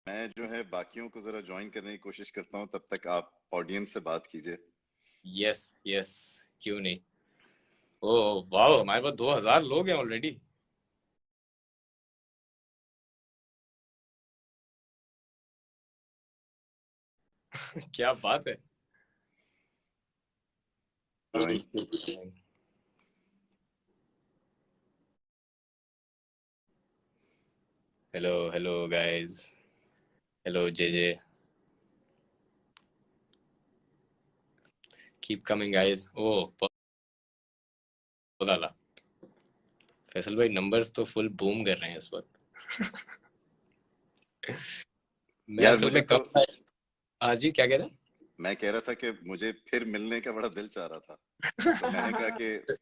मैं जो है बाकियों को जरा ज्वाइन करने की कोशिश करता हूँ, तब तक आप ऑडियंस से बात कीजिए। यस यस, क्यों नहीं। ओ वाह, हमारे पास 2000 लोग हैं ऑलरेडी। क्या बात है। Join. Hello hello guys, hello JJ, keep coming guys. ओ पौधाला, फैसल भाई नंबर्स तो फुल बूम कर रहे हैं इस वक्त। मैं यार असल मुझे में तो, कब। हाँ जी, क्या कह रहे मैं कह रहा था कि मुझे फिर मिलने का बड़ा दिल चाह रहा था, तो मैंने कहा हैं। कि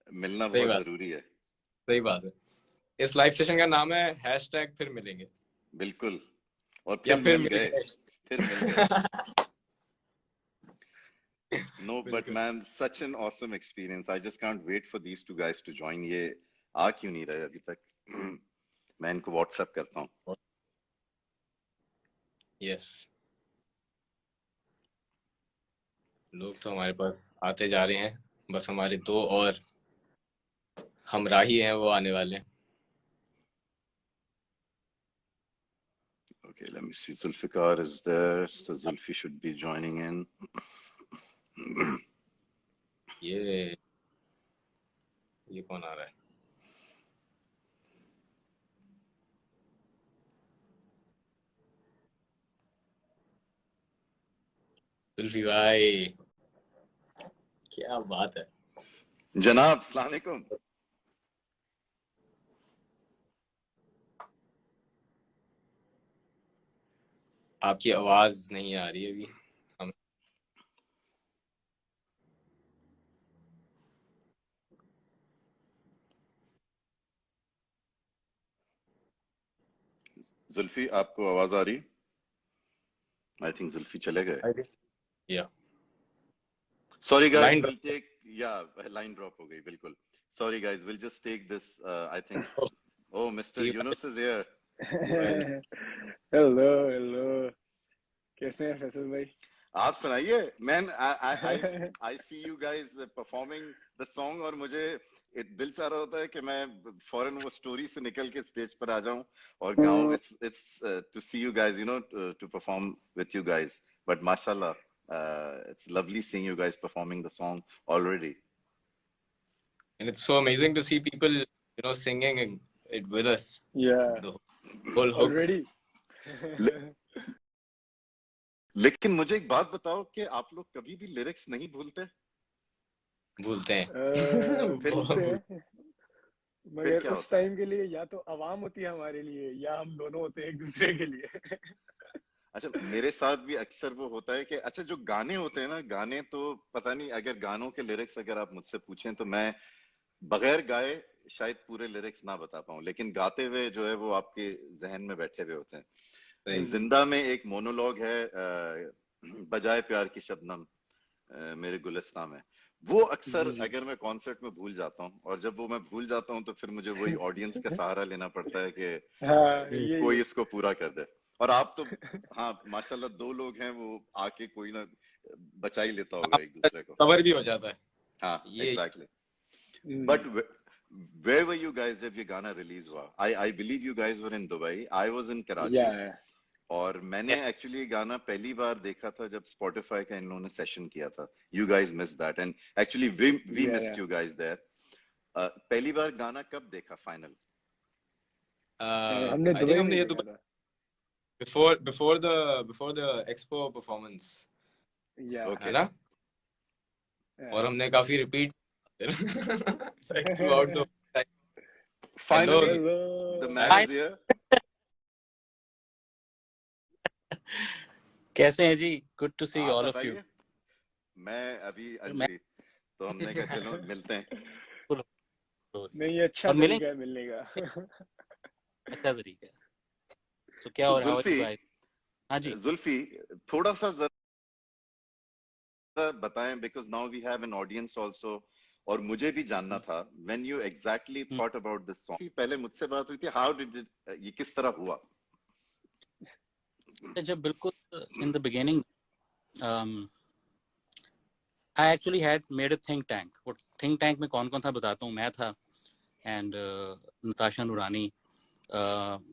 मिलना सही बहुत बात, जरूरी है। सही बात है। इस लाइव सेशन का नाम है हैशटैग फिर मिलेंगे, बिल्कुल। और या फिर फिर मिल मिल गए। गए। फिर मिल गए। नो बट बिल्कुल। Man, such an awesome experience, I just can't wait for these two guys to join. ये आ क्यों नहीं रहे अभी तक? मैं इनको व्हाट्सएप करता हूँ। यस, लोग तो हमारे पास आते जा रहे हैं, बस हमारे दो और हमराही हैं, वो आने वाले हैं। Okay, let me see. Zulfikar is there, so Zulfi should be joining in. ये ये कौन आ रहा है? सुल्फी भाई, क्या बात है। जनाब अस्सलाम वालेकुम। आपकी आवाज नहीं आ रही अभी हम। जुल्फी, आपको आवाज आ रही? आई थिंक जुल्फी चले गए। या sorry guys, line will take, या लाइन ड्रॉप हो गई, बिल्कुल। Sorry guys, will just take this. I think, oh, Mr. Yunus is here. Drop. Hello hello, कैसे हैं फैसल भाई? आप सुनाइए। Man, I I see you guys performing the song, और मुझे दिल चाह रहा होता है कि मैं फौरन वो स्टोरी से निकल के स्टेज पर आ जाऊं और गाऊं। It's to see you guys, to perform with you guys. But माशाल्लाह, it's lovely seeing you guys performing the song already. And it's so amazing to see people, singing it with us. या The whole hook. Already. ले, लेकिन मुझे एक बात बताओ कि आप लोग कभी भी लिरिक्स नहीं भूलते? भूलते हैं। फिर भूलते हैं, फिर मगर क्या उस होता है? टाइम के लिए या तो आवाम होती है हमारे लिए, या हम दोनों होते हैं एक दूसरे के लिए। अच्छा, मेरे साथ भी अक्सर वो होता है कि अच्छा, जो गाने होते हैं ना, गाने तो पता नहीं, अगर गानों के लिरिक्स अगर आप मुझसे पूछें तो मैं बगैर गाए शायद पूरे लिरिक्स ना बता पाऊं, लेकिन गाते हुए जो है वो आपके जहन में बैठे हुए होते हैं। सही। जिंदा में एक मोनोलॉग है, बजाए प्यार की शबनम मेरे गुलिस्तां में। वो अक्सर जी जी। अगर मैं कॉन्सर्ट में भूल जाता हूँ, और जब वो मैं भूल जाता हूँ तो फिर मुझे वही ऑडियंस का सहारा लेना पड़ता है कि हाँ, हम्म, यही कोई है। इसको पूरा कर दे। और आप तो, हाँ माशाल्लाह, दो लोग हैं, वो आके कोई ना बचा ही लेता हाँ, होगा एक दूसरे को। कवर भी हो जाता है हाँ, ये। Exactly. But where were you guys जब ये गाना रिलीज हुआ? I I believe you guys were in Dubai, I was in या कराची। और मैंने एक्चुअली गाना पहली बार देखा था जब स्पॉटिफाई का इन्होंने सेशन किया था। You guys miss that, and actually we yeah missed you guys there. पहली बार गाना कब देखा फाइनल? हमने आई थिंक दुबई में हमने ही ये देखा था। बिफोर द एक्सपो परफॉर्मेंस, या है ओके। ना। और हमने काफी repeat like through out the time. Hello finally hello. The man is here. कैसे हैं जी? गुड टू सी आप ऑल ऑफ यू। बताइए। मैं अभी मैं अंजलि, तो हमने कहा चलो मिलते हैं। नहीं, ये अच्छा और मिलेंगे। तरीका है मिलने का। अच्छा तरीका है। तो क्या तो हो रहा है? How are you Zulfi, guys? हाँ जी। जुल्फी, थोड़ा सा जरा बताएं, because now we have an audience also, और मुझे भी जानना था when you exactly thought about this song. पहले मुझसे बात हुई थी, हाउ डिड इट, ये किस तरह हुआ? जब बिल्कुल in the beginning I actually had made a think tank. वो think tank में कौन था बताता हूँ. मैं था and Natasha Nurani,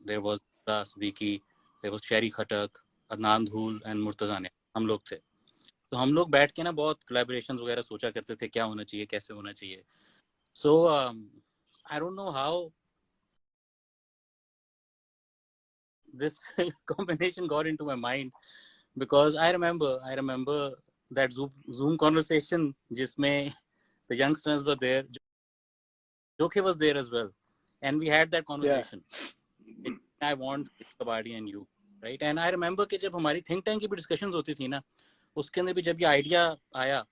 there was Siddiqui, there was Sherry Khattak, Adnan Dhul and Murtaza ने हम लोग थे. तो हम लोग बैठ के ना बहुत collaborations वगैरह सोचा करते थे क्या होना चाहिए कैसे होना चाहिए. So I don't know how this combination got into my mind because I remember that Zoom conversation जिसमें the youngsters were there, Jokhe was there as well, and we had that conversation. Yeah. I want Kabaddi and you, right? And I remember कि जब हमारी think tank की भी discussions होती थी ना, उसके अंदर भी जब ये idea आया,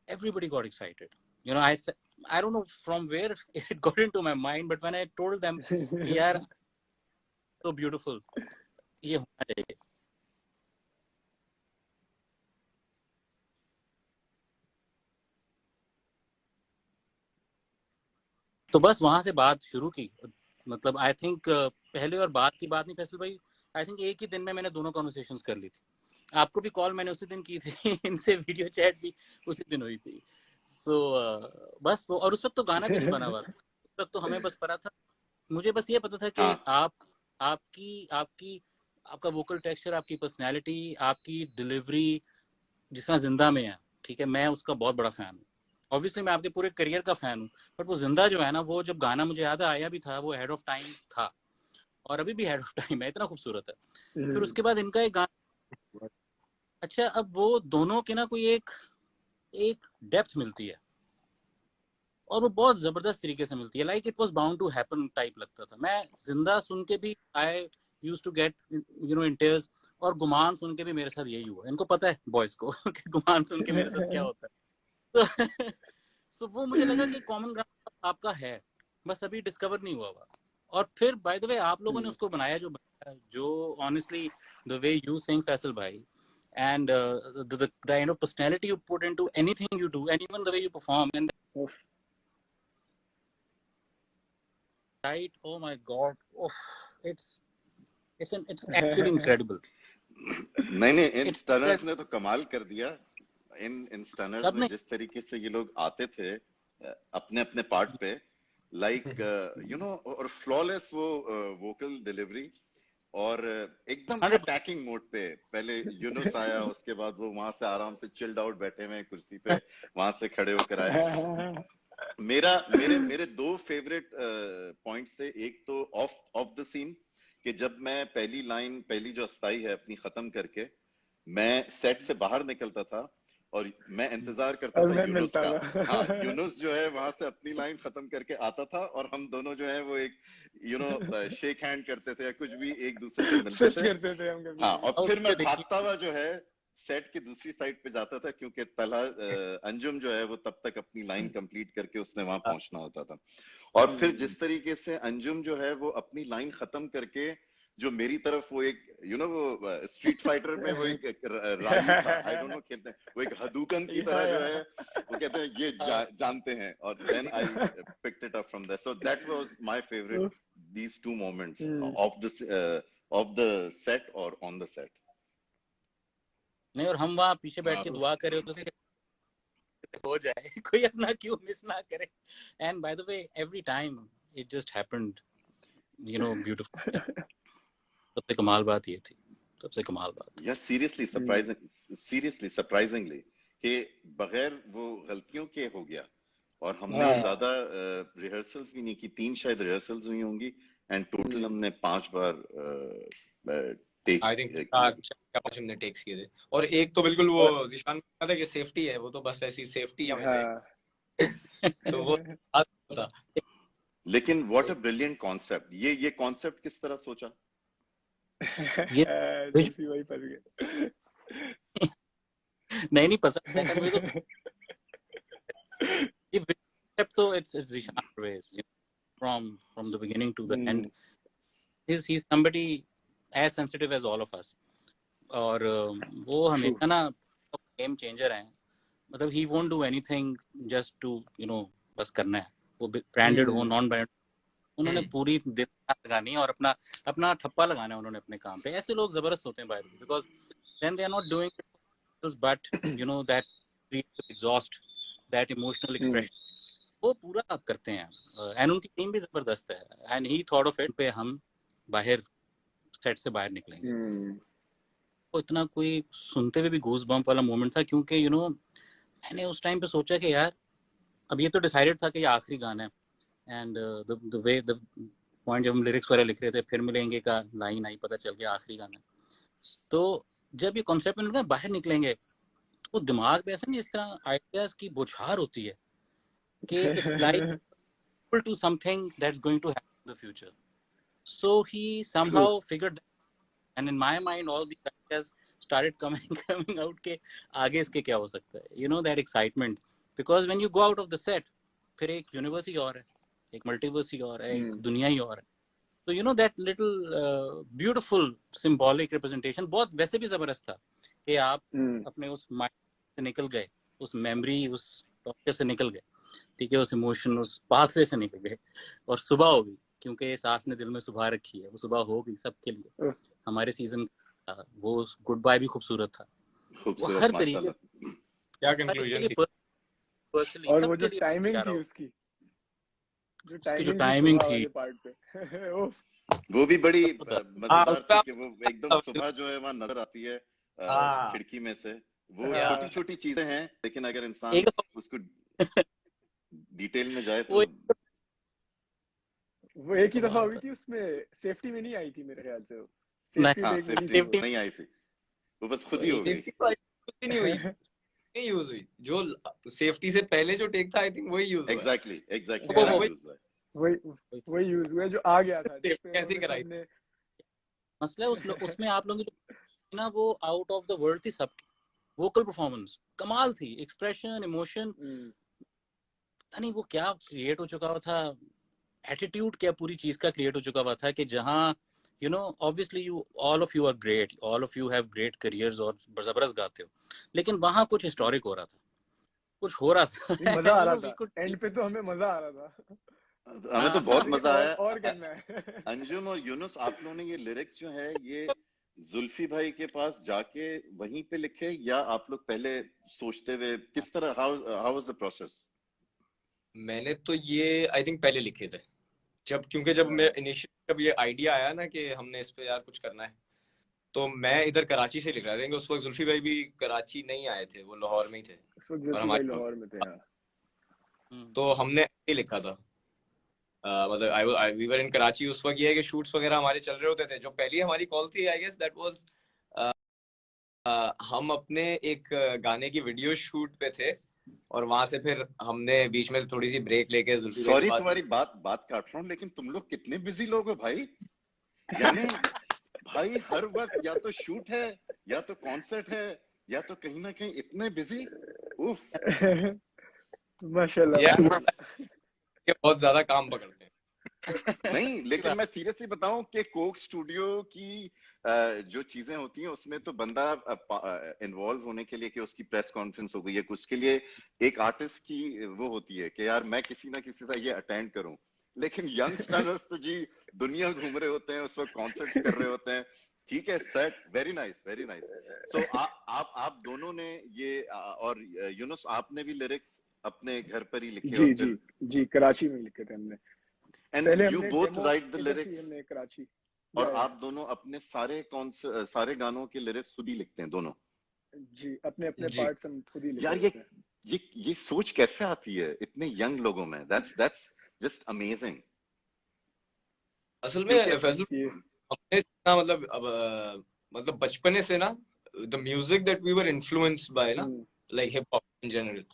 everybody got excited. You know, I don't know from where it got into my mind, but when I told them कि यार so beautiful, ये होना चाहिए. तो बस वहां से बात शुरू की. मतलब आई थिंक पहले और बाद की बात नहीं फैसल भाई, आई थिंक एक ही दिन में मैंने दोनों कॉन्वर्सेशंस कर ली थी. आपको भी कॉल मैंने उसी दिन की थी इनसे वीडियो चैट भी उसी दिन हुई थी. सो बस वो, और उस वक्त तो गाना भी नहीं बना हुआ था. उस वक्त तो हमें बस पता था, मुझे बस ये पता था कि आपका वोकल टेक्सचर, आपकी पर्सनैलिटी, आपकी डिलीवरी जिस तरह जिंदा में है, ठीक है, मैं उसका बहुत बड़ा फैन हूँ. ऑब्वियसली मैं आपके पूरे करियर का फैन हूँ, बट वो जिंदा जो है ना, वो जब गाना मुझे याद आया भी था, वो हेड ऑफ टाइम था और अभी भी हेड ऑफ टाइम है, इतना खूबसूरत है. फिर उसके बाद इनका एक गाना, अच्छा अब वो दोनों के ना कोई एक डेप्थ मिलती है और वो बहुत जबरदस्त तरीके से मिलती है. Like it was bound to happen type लगता था. मैं जिंदा सुन के भी I used to get in tears, और गुमान सुन के भी मेरे साथ यही हुआ. इनको पता है बॉयज को कि गुमान सुन के मेरे साथ क्या होता है. तो वो मुझे लगा कि कॉमन ग्राउंड आपका है, बस अभी डिस्कवर नहीं हुआ. और फिर बाय द वे आप लोगों ने उसको बनाया जो honestly the way you sing Faisal भाई, and the kind of personality you put into anything you do, and even the way you perform, and right, oh my god, it's actually incredible. नहीं इन stunners ने तो कमाल कर दिया. इन stunners में जिस तरीके से ये लोग आते थे अपने अपने पार्ट पे, लाइक यू नो, और फ्लॉलेस वो वोकल डिलीवरी, और एकदम अटैकिंग मोड पे. पहले यूनुस आया, उसके बाद वो वहां से आराम से चिल्ड आउट बैठे हुए कुर्सी पे, वहां से खड़े होकर आए. मेरे दो फेवरेट पॉइंट्स थे. एक तो ऑफ द सीन, कि जब मैं पहली जो अस्थाई है अपनी खत्म करके मैं सेट से बाहर निकलता था और मैं इंतजार करता था यूनुस का. हाँ, यूनुस जो है वहां से अपनी लाइन खत्म करके आता था और हम दोनों जो है वो एक शेक हैंड करते थे या कुछ भी एक दूसरे से मिलते थे. हाँ, और फिर मैं भागता हुआ जो है सेट की दूसरी साइड पे जाता था, क्योंकि पहला अंजुम जो है वो तब तक अपनी लाइन कंप्लीट करके उसने वहां पहुंचना होता था. और फिर जिस तरीके से अंजुम जो है वो अपनी लाइन खत्म करके जो मेरी तरफ वो एक वो स्ट्रीट फाइटर में वो एक राजू था, आई डोंट नो खेलते हैं, वो एक हदूकन की तरह जो है वो कहते हैं ये जानते हैं. और then I picked it up from there. So that was my favourite, these two moments of the set और ऑन द सेट. नहीं, और हम वहां पीछे बैठ के दुआ कर रहे होते थे हो जाए, कोई अपना क्यों मिस ना करे. And bye the way every time it just happened, beautiful. सबसे कमाल बात ये थी, सबसे कमाल बात यार, सीरियसली सरप्राइजिंगली कि बगैर वो गलतियों के हो गया. और हमने ज्यादा रिहर्सल्स भी नहीं की, 3 शायद रिहर्सल्स हुई होंगी, एंड टोटल हमने 5 बार टेक, आई थिंक 5 हमने टेक्स किए थे. और एक तो बिल्कुल वो जिशान कहता है कि सेफ्टी है, वो तो बस ऐसी सेफ्टी है हमें. तो वो था. लेकिन व्हाट अ ब्रिलियंट कॉन्सेप्ट. ये कॉन्सेप्ट किस तरह सोचा? ये वही फंस गए. नहीं पसंद है मुझे तो. ये concept तो it's Zishan always, from the beginning to the end. He's somebody as sensitive as all of us. और वो हमेशा ना गेम चेंजर है. मतलब he won't do anything just to बस करना है. वो ब्रांडेड हो नॉन ब्रांडेड, उन्होंने पूरी दिन लगानी है और अपना अपना ठप्पा लगाना है उन्होंने अपने काम पे। ऐसे लोग जबरदस्त होते हैं by the way, because then they are not doing it but you know that creative exhaust, that emotional expression, वो पूरा आप करते हैं। एंड उनकी टीम भी जबरदस्त है। And he thought of it पे हम बाहर सेट से बाहर निकलेंगे। तो इतना कोई सुनते हुए भी गूज बम्प वाला मोमेंट था, क्योंकि यू नो मैंने उस टाइम पे सोचा कि यार अब ये तो डिसाइडेड था कि ये आखिरी गाना है, and the way the point जब हम लिरिक्स वगैरह लिख रहे थे, फिर मिलेंगे का लाइन आई, पता चल गया आखिरी गाना है। तो जब ये कॉन्सेप्ट में बाहर निकलेंगे तो दिमाग में ऐसा नहीं, इस तरह आइडियाज की बौछार होती है कि it's like to something that's going to happen in the future. So he somehow figured that, and in my mind all these ideas started coming out के आगे इसके क्या हो सकता है, you know, that excitement, because when you go out of the set फिर एक universe ही और है, एक मल्टीवर्स ही और है, एक दुनिया ही और है। तो you know that little beautiful symbolic representation बहुत वैसे भी जबरदस्त था कि आप अपने उस माइंड से निकल गए, उस मेमोरी, उस टॉपिक से निकल गए, ठीक है, उस इमोशन, उस पाथवे से निकल गए, और सुबह हो गई, क्योंकि सांस ने दिल में सुबह रखी है, वो सुबह हो गई सबके लिए। हमारे सीजन वो गुड बाय भी खूबसूरत था, वो हर तरीके क्या कंक्लूजन थी, और वो जो टाइमिंग थी उसकी, जो टाइमिंग थी पार्ट पे वो भी बड़ी मजेदार थी कि वो एकदम सुबह जो है वहाँ नजर आती है खिड़की में से। वो छोटी छोटी चीजें हैं, लेकिन अगर इंसान उसको डिटेल में जाए तो वो एक ही दफा हुई थी, उसमें सेफ्टी में नहीं आई थी मेरे ख्याल से। सेफ्टी नहीं आई थी, वो बस खुद ही हो गई, नहीं हुई, नहीं यूज हुई। जो सेफ्टी से पहले जो टेक था आई थिंक वही यूज हुआ। एग्जैक्टली वही यूज हुआ जो आ गया था। कैसे कराई मसला उसमें आप लोगों की ना वो आउट ऑफ द वर्ल्ड थी, सबकी वोकल परफॉर्मेंस कमाल थी, एक्सप्रेशन, इमोशन, पता नहीं वो क्या क्रिएट हो चुका हुआ था, एटीट्यूड क्या पूरी चीज का क्रिएट हो चुका हुआ था कि जहां you know obviously you all of you are great, all of you have great careers और जबरदस्त गाते हो, लेकिन वहां कुछ हिस्टोरिक हो रहा था, कुछ हो रहा था, मजा आ रहा था। एंड पे तो हमें मजा आ रहा था, हमें तो बहुत मजा आया। और करना है। अंजुम और यूनुस, आप लोगों ने ये लिरिक्स जो है ये जुल्फी भाई के पास जाके वहीं पे लिखे, या आप लोग पहले सोचते हुए किस तरह, हाउ वाज द प्रोसेस? मैंने तो ये आई थिंक पहले लिखे थे, क्योंकि जब मैं इनिशियल जब ये आइडिया आया ना कि हमने इस पे यार कुछ करना है, तो मैं इधर कराची से लिख रहा था। उस वक्त जुल्फी भाई भी कराची नहीं आए थे, वो लाहौर में ही थे, और हमारे लाहौर में थे। तो हमने लिखा था, मतलब वी वर इन कराची उस वक्त। ये है कि शूट्स वगैरह हमारे चल रहे होते थे। जो पहली हमारी कॉल थी आई गेस दैट वाज हम अपने एक गाने की वीडियो शूट पे थे, और वहां से फिर हमने बीच में थोड़ी सी ब्रेक लेके, सॉरी तुम्हारी बात काट रहा हूँ, लेकिन तुम लोग कितने बिजी लोग हो भाई। यानी भाई हर वक्त या तो शूट है, या तो कॉन्सर्ट है, या तो कहीं ना कहीं इतने बिजी। उफ माशाल्लाह, बहुत ज्यादा काम पकड़ते हैं। नहीं, लेकिन मैं सीरियसली बताऊं कि कोक स्टूडियो की जो चीजें होती हैं उसमें तो बंदा इन्वॉल्व होने के लिए, कि उसकी प्रेस कॉन्फ्रेंस हो गई है कुछ के लिए, एक आर्टिस्ट की वो होती है कि यार मैं किसी ना किसी तरह ये अटेंड करूं। लेकिन यंगस्टर्स तो जी दुनिया घूम रहे होते हैं, उस वक्त कॉन्सर्ट कर रहे होते हैं। ठीक है, set very nice, very nice. So आप दोनों ने ये, और यूनुस आपने भी लिरिक्स अपने घर पर ही लिखे? जी कराची में लिखे थे हमने। And you both write the lyrics? Karachi. और आप दोनों अपने सारे गानों के लिरिक्स खुद ही लिखते हैं दोनों? जी, अपने पार्ट्स हम खुद ही लिखते हैं। यार ये सोच कैसे आती है इतने यंग लोगों में? That's just amazing। असल में फैसल हमने मतलब बचपने से ना, the music that we were influenced by ना, like hip hop in general,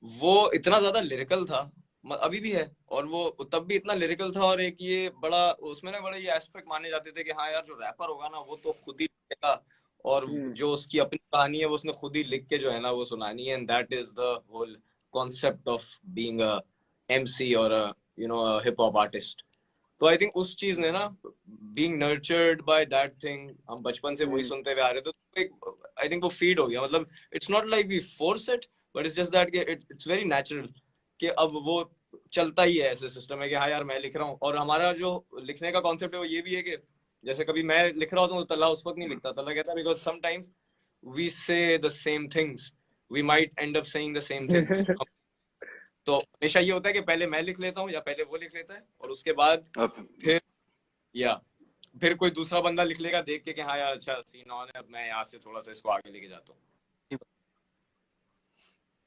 वो इतना ज्यादा लिरिकल था, अभी भी है, और वो तब भी इतना लिरिकल था। और एक ये बड़ा उसमें ना बड़ा ये एस्पेक्ट माने जाते थे कि हाँ यार जो रैपर होगा ना वो तो खुद ही लिखेगा, और जो उसकी अपनी कहानी है वो उसने खुद ही लिख के जो है ना वो सुनानी है। And that is the whole concept of being a MC और you know hip hop artist. तो आई थिंक उस चीज ने ना, being nurtured by that thing, हम बचपन से वही सुनते हुए आ रहे थे, तो आई थिंक वो फीड हो गया। मतलब it's not like we force it, but it's just that it's very natural कि अब वो चलता ही है, ऐसे सिस्टम है कि हाँ यार मैं लिख रहा हूँ, और हमारा जो लिखने का कॉन्सेप्ट है वो ये भी है कि जैसे कभी मैं लिख रहा होता हूँ तो तल्ला उस वक्त नहीं लिखता, तल्ला कहता है because sometimes we say the same things, we might end up saying the same things. तो हमेशा ये होता है कि पहले मैं लिख लेता हूँ या पहले वो लिख लेता है, और उसके बाद फिर या फिर कोई दूसरा बंदा लिख लेगा देख के कि हाँ यार अच्छा सीन ऑन है, अब मैं यहाँ से थोड़ा सा इसको आगे लेके जाता हूँ।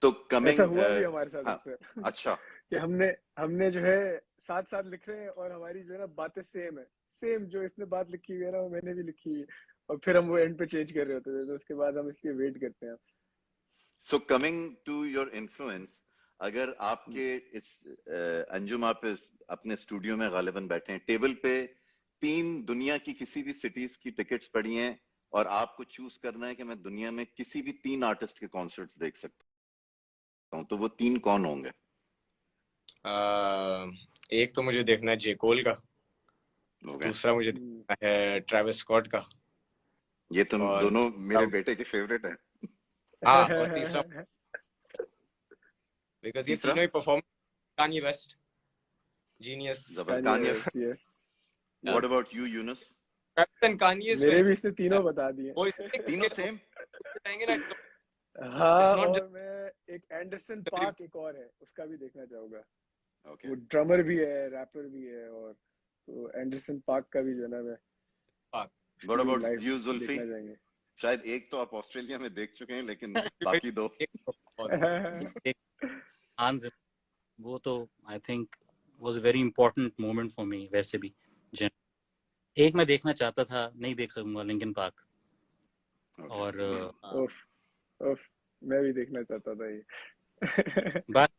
तो कमिंग ऐसा हुआ भी हमारे साथ हाँ, अक्सर अच्छा कि हमने जो है साथ साथ लिख रहे हैं और हमारी जो है ना बातें सेम है, सेम जो इसने बात लिखी हुई है ना वो मैंने भी लिखी हुई है, और फिर हम वो एंड पे चेंज कर रहे होते थे, तो उसके बाद हम इसलिए वेट करते हैं। So coming to your influence, अगर आपके इस अंजुम आप अपने स्टूडियो में गालिबन बैठे हैं, टेबल पे 3 दुनिया की किसी भी सिटीज की टिकट्स पड़ी हैं और आपको चूज करना है कि मैं दुनिया में किसी भी 3 आर्टिस्ट के कॉन्सर्ट्स देख सकता हूँ, तो वो 3 कौन होंगे? एक तो मुझे देखना है जे कोल का, दूसरा मुझे देखना है ट्रेविस स्कॉट का, ये तो और दोनों मेरे बेटे के फेवरेट है। हाँ, और तीसरा बिकॉज ये तीसरा तीनों ही परफॉर्म, कान्ये वेस्ट, जीनियस। जबरदस्त। Yes. What about you Yunus? Kanye मेरे भी इसने तीनों बता दिए। तीनों सेम जाएंगे ना। हाँ, और मैं एक एंडरसन पार्क एक और है उसका भी देखना चाहूंगा। Okay. वो ड्रमर भी है, रैपर भी है, और तो एंडरसन पार्क का भी जो है ना मैं What about you, Zulfi? देखना चाहेंगे। शायद एक तो आप ऑस्ट्रेलिया में देख चुके हैं, लेकिन बाकी दो हांस, वो तो I think was a very important moment for me. वैसे भी एक मैं देखना चाहता था, नहीं देख सकूंगा, लिंकन पार्क। और मैं भी देखना चाहता था ये। बात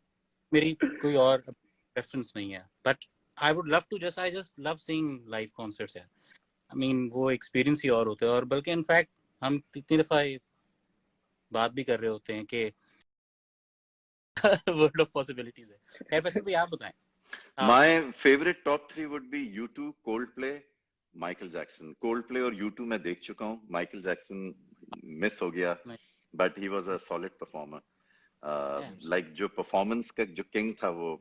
मेरी कोई और प्रेफरेंस नहीं है, but I would love to I just love seeing live concerts. I mean वो एक्सपीरियंस ही और होते हैं, और बल्कि इनफैक्ट हम कितनी दफा बात भी कर रहे होते हैं कि वर्ल्ड ऑफ पॉसिबिलिटीज है। खैर वैसे भी आप बताएं। My favourite top 3 would be U2, Coldplay, Michael Jackson. Coldplay और U2 मैं देख चुका हूँ, माइकल जैक्सन मिस हो गया, but he was a solid performer. Like जो परफॉर्मेंस का जो किंग था वो